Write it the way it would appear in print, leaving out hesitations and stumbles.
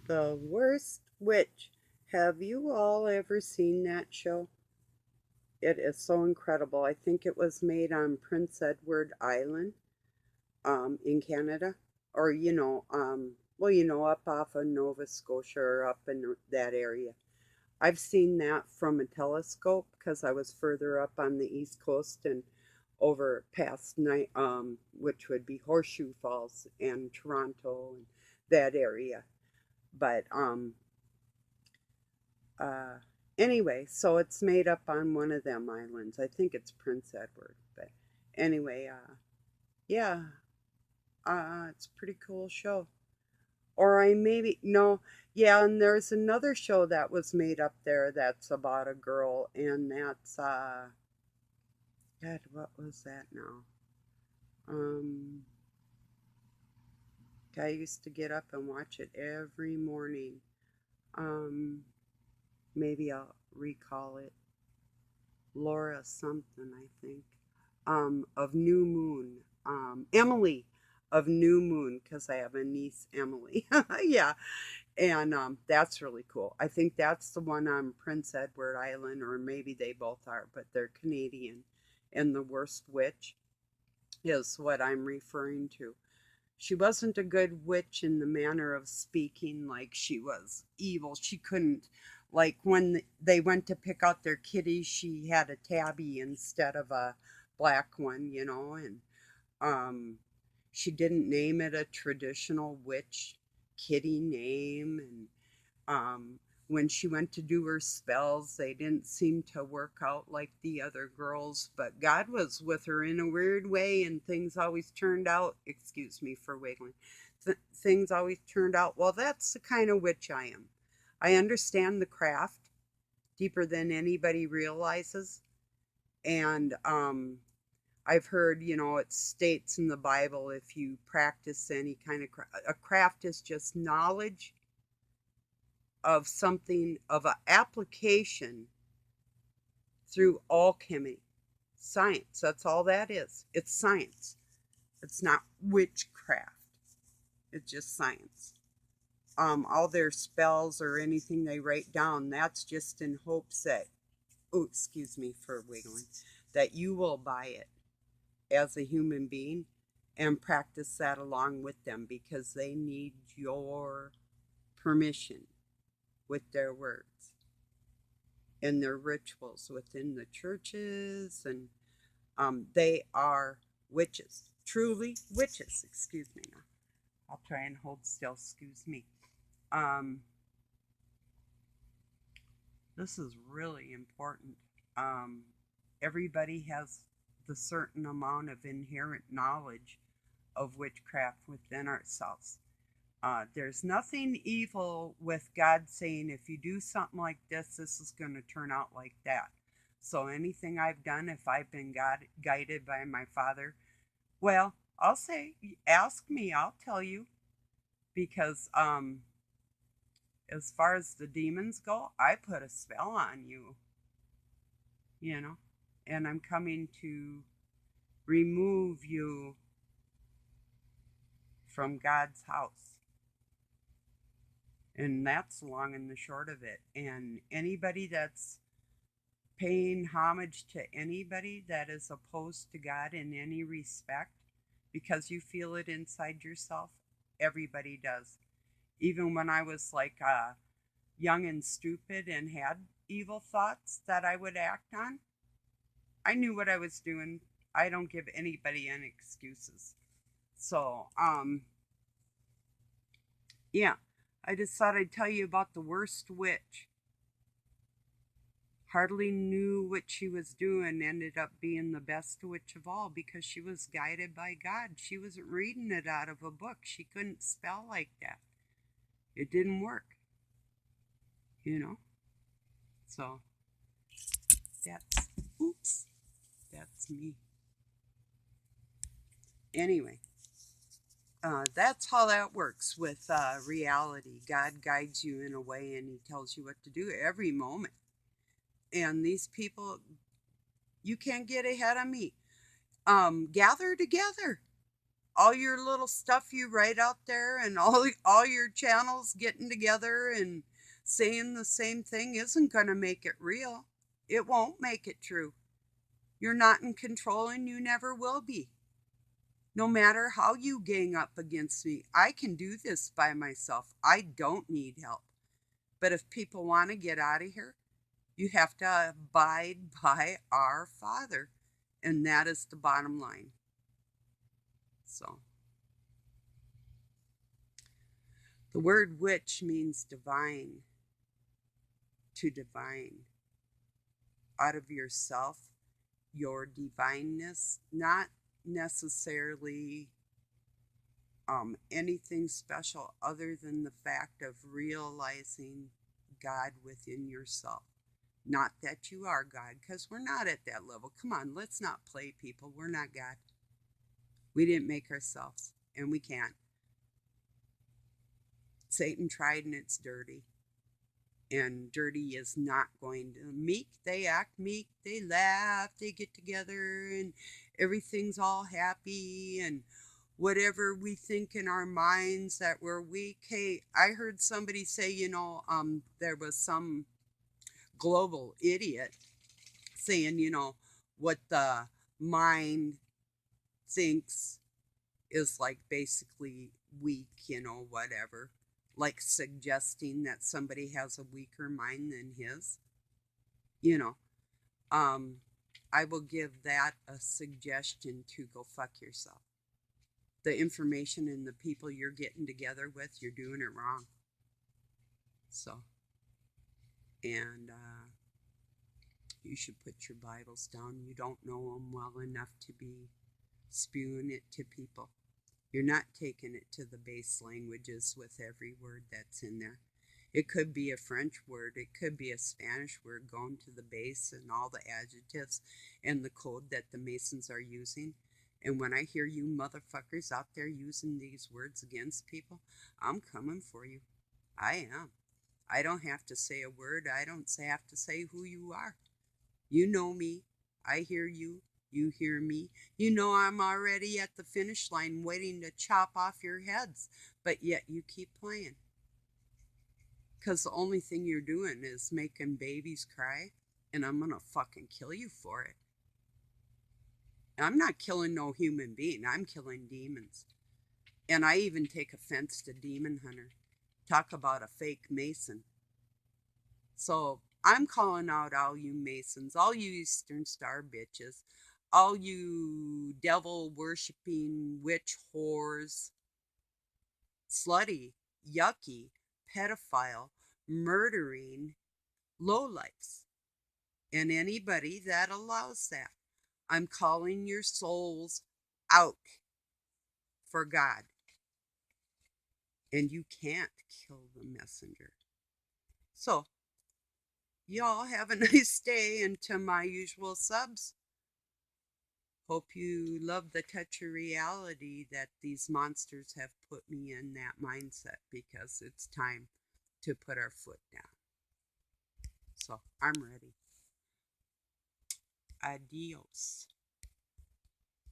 The Worst Witch. Have you all ever seen that show? It is so incredible. I think it was made on Prince Edward Island, in Canada, or up off of Nova Scotia or up in that area. I've seen that from a telescope because I was further up on the East Coast and over past night, which would be Horseshoe Falls and Toronto and that area. But uh, anyway, so it's made up on one of them islands. I think it's Prince Edward. But anyway, yeah, it's a pretty cool show. Or I maybe, no, yeah, and there's another show that was made up there that's about a girl, and that's, God, what was that now? Um, I used to get up and watch it every morning. Um, Maybe I'll recall it. Laura something, I think. Of New Moon. Emily of New Moon, because I have a niece, Emily. Yeah, and that's really cool. I think that's the one on Prince Edward Island, or maybe they both are, but they're Canadian. And The Worst Witch is what I'm referring to. She wasn't a good witch in the manner of speaking, like she was evil. She couldn't, like when they went to pick out their kitty, she had a tabby instead of a black one, and um, she didn't name it a traditional witch kitty name. And when she went to do her spells, they didn't seem to work out like the other girls, but God was with her in a weird way, and things always turned out, excuse me for wiggling, things always turned out well. That's the kind of witch I am. I understand the craft deeper than anybody realizes. And I've heard, it states in the Bible, if you practice any kind of a craft is just knowledge of something, of an application through alchemy, science. That's all that is. It's science. It's not witchcraft. It's just science. All their spells or anything they write down, that's just in hopes that, oh, excuse me for wiggling, that you will buy it as a human being and practice that along with them, because they need your permission with their words and their rituals within the churches. And they are witches, truly witches. Excuse me now. I'll try and hold still. Excuse me. Um, this is really important. Um, Everybody has the certain amount of inherent knowledge of witchcraft within ourselves. There's nothing evil with God saying, if you do something like this is going to turn out like that. So anything I've done, if I've been guided by my Father, well, I'll say, ask me, I'll tell you. Because as far as the demons go, I put a spell on you, you know, and I'm coming to remove you from God's house. And that's the long and the short of it. And anybody that's paying homage to anybody that is opposed to God in any respect, because you feel it inside yourself, everybody does. Even when I was like young and stupid and had evil thoughts that I would act on, I knew what I was doing. I don't give anybody any excuses. So, yeah, I just thought I'd tell you about the worst witch. Hardly knew what she was doing, ended up being the best witch of all because she was guided by God. She wasn't reading it out of a book. She couldn't spell like that. It didn't work, you know? So that's, oops, that's me. Anyway, that's how that works with reality. God guides you in a way and He tells you what to do every moment. And these people, you can't get ahead of me. Gather together. all your little stuff you write out there and all your channels getting together and saying the same thing isn't going to make it real. It won't make it true. You're not in control and you never will be. No matter how you gang up against me, I can do this by myself. I don't need help. But if people want to get out of here, you have to abide by our Father. And that is the bottom line. So, the word witch means divine, to divine. Out of yourself, your divineness, not necessarily anything special other than the fact of realizing God within yourself. Not that you are God, because we're not at that level. Come on, let's not play people. We're not God. We didn't make ourselves, and we can't. Satan tried, and it's dirty. And dirty is not going to meek. They act meek. They laugh. They get together, and everything's all happy. And whatever we think in our minds that we're weak. Hey, I heard somebody say, there was some global idiot saying, what the mind thinks is like basically weak, whatever. Like suggesting that somebody has a weaker mind than his. I will give that a suggestion to go fuck yourself. The information and the people you're getting together with, you're doing it wrong. So, and you should put your Bibles down. You don't know them well enough to be spewing it to people. You're not taking it to the base languages with every word that's in there. It could be a French word. It could be a Spanish word going to the base and all the adjectives and the code that the Masons are using. And when I hear you motherfuckers out there using these words against people, I'm coming for you. I am. I don't have to say a word. I don't have to say who you are. You know me. I hear you. You hear me. You know I'm already at the finish line waiting to chop off your heads. But yet you keep playing. Because the only thing you're doing is making babies cry. And I'm going to fucking kill you for it. I'm not killing no human being. I'm killing demons. And I even take offense to demon hunter. Talk about a fake Mason. So I'm calling out all you Masons, all you Eastern Star bitches, all you devil worshipping witch whores, slutty, yucky, pedophile, murdering lowlifes, and anybody that allows that. I'm calling your souls out for God. And you can't kill the messenger. So, y'all have a nice day, and to my usual subs, hope you love the touch of reality that these monsters have put me in that mindset, because it's time to put our foot down. So, I'm ready. Adios.